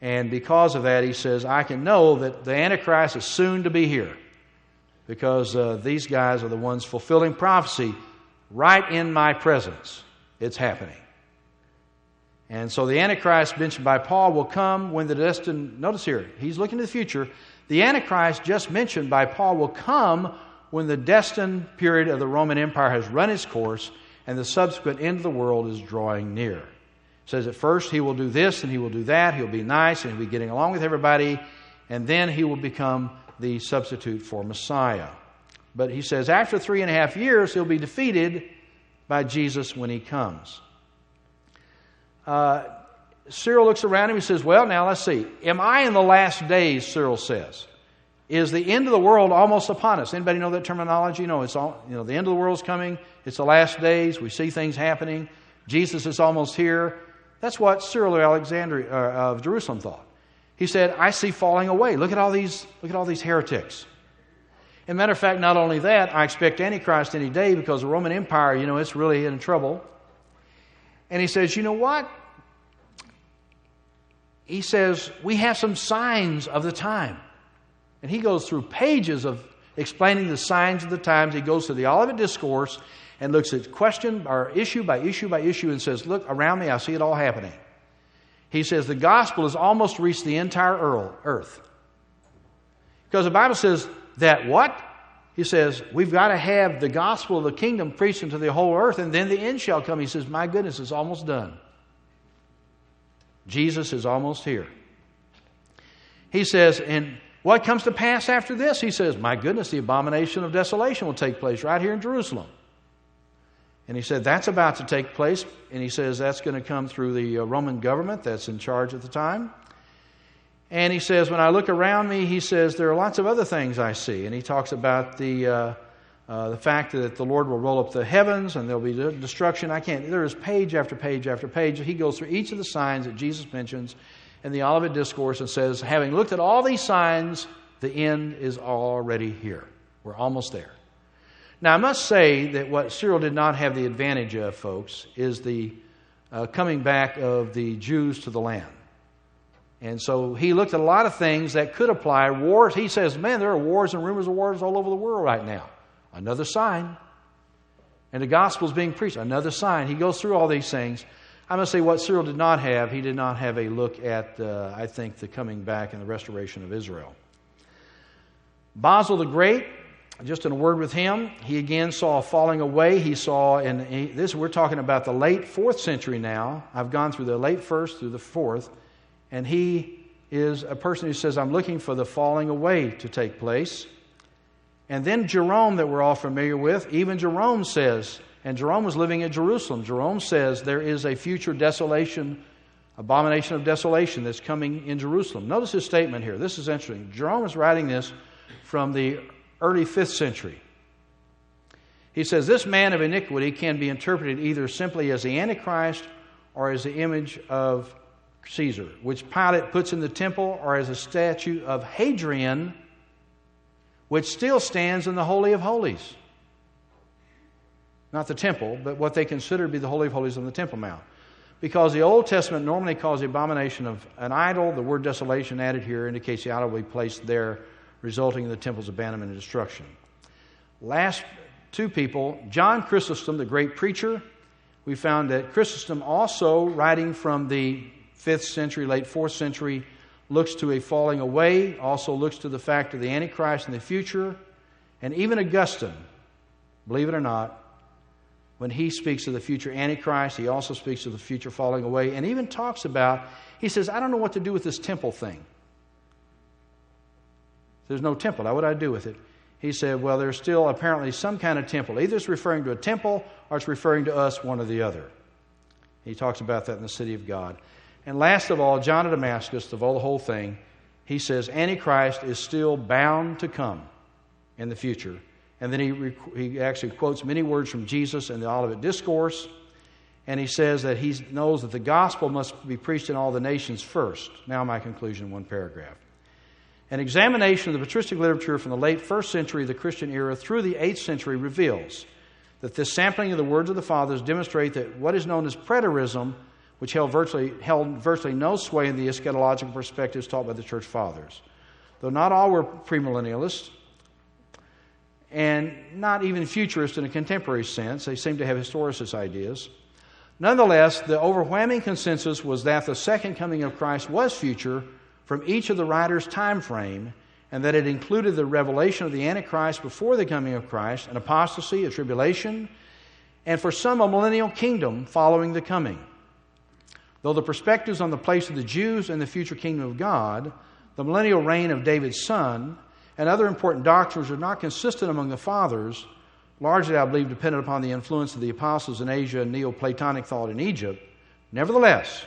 And because of that, he says, I can know that the Antichrist is soon to be here. Because these guys are the ones fulfilling prophecy right in my presence. It's happening. And so the Antichrist mentioned by Paul will come when the destined... Notice here, he's looking to the future. The Antichrist just mentioned by Paul will come when the destined period of the Roman Empire has run its course and the subsequent end of the world is drawing near. It says at first he will do this and he will do that. He'll be nice and he'll be getting along with everybody. And then he will become the substitute for Messiah. But he says after 3.5 years, he'll be defeated by Jesus when he comes. Cyril looks around him and says, well, now let's see. Am I in the last days, Cyril says? Is the end of the world almost upon us? Anybody know that terminology? It's all, the end of the world is coming. It's the last days. We see things happening. Jesus is almost here. That's what Cyril of Jerusalem thought. He said, I see falling away. Look at all these heretics. And matter of fact, not only that, I expect Antichrist any day because the Roman Empire, it's really in trouble. And he says, you know what? He says, we have some signs of the time. And he goes through pages of explaining the signs of the times. He goes to the Olivet Discourse and looks at question or issue by issue by issue and says, look, around me, I see it all happening. He says the gospel has almost reached the entire earth. Because the Bible says that what? He says, we've got to have the gospel of the kingdom preached into the whole earth, and then the end shall come. He says, my goodness, it's almost done. Jesus is almost here. He says, and what comes to pass after this? He says, my goodness, the abomination of desolation will take place right here in Jerusalem. And he said, that's about to take place. And he says, that's going to come through the Roman government that's in charge at the time. And he says, when I look around me, he says, there are lots of other things I see. And he talks about the fact that the Lord will roll up the heavens and there'll be destruction. There is page after page after page. He goes through each of the signs that Jesus mentions in the Olivet Discourse and says, having looked at all these signs, the end is already here. We're almost there. Now, I must say that what Cyril did not have the advantage of, folks, is the coming back of the Jews to the land. And so he looked at a lot of things that could apply. Wars, he says, man, there are wars and rumors of wars all over the world right now. Another sign. And the gospel is being preached. Another sign. He goes through all these things. I must say what Cyril did not have, he did not have a look at, I think, the coming back and the restoration of Israel. Basil the Great, just in a word with him, he again saw a falling away. He saw, we're talking about the late 4th century now. I've gone through the late 1st through the 4th. And he is a person who says, I'm looking for the falling away to take place. And then Jerome, that we're all familiar with, even Jerome says, and Jerome was living in Jerusalem, Jerome says there is a future desolation, abomination of desolation that's coming in Jerusalem. Notice his statement here. This is interesting. Jerome is writing this from the early 5th century. He says, this man of iniquity can be interpreted either simply as the Antichrist or as the image of Caesar, which Pilate puts in the temple, or as a statue of Hadrian, which still stands in the Holy of Holies. Not the temple, but what they consider to be the Holy of Holies on the Temple Mount. Because the Old Testament normally calls the abomination of an idol. The word desolation added here indicates the idol will be placed there, resulting in the temple's abandonment and destruction. Last two people, John Chrysostom, the great preacher, We found that Chrysostom, also writing from the 5th century, late 4th century, looks to a falling away, also looks to the fact of the Antichrist in the future. And even Augustine, believe it or not, when he speaks of the future Antichrist, he also speaks of the future falling away, and even talks about, he says, I don't know what to do with this temple thing. There's no temple. Now, what do I do with it? He said, well, there's still apparently some kind of temple. Either it's referring to a temple or it's referring to us, one or the other. He talks about that in the City of God. And last of all, John of Damascus, of all the whole thing, he says Antichrist is still bound to come in the future. And then he actually quotes many words from Jesus in the Olivet Discourse. And he says that he knows that the gospel must be preached in all the nations first. Now my conclusion in one paragraph. An examination of the patristic literature from the late 1st century of the Christian era through the 8th century reveals that this sampling of the words of the Fathers demonstrate that what is known as preterism, which held virtually no sway in the eschatological perspectives taught by the Church Fathers. Though not all were premillennialists, and not even futurists in a contemporary sense, they seem to have historicist ideas. Nonetheless, the overwhelming consensus was that the second coming of Christ was future from each of the writers' time frame, and that it included the revelation of the Antichrist before the coming of Christ, an apostasy, a tribulation, and for some a millennial kingdom following the coming. Though the perspectives on the place of the Jews and the future kingdom of God, the millennial reign of David's son, and other important doctrines are not consistent among the Fathers, largely, I believe, dependent upon the influence of the apostles in Asia and Neoplatonic thought in Egypt. Nevertheless,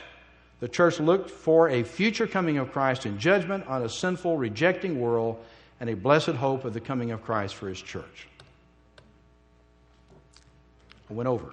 the church looked for a future coming of Christ in judgment on a sinful, rejecting world and a blessed hope of the coming of Christ for His church. I went over.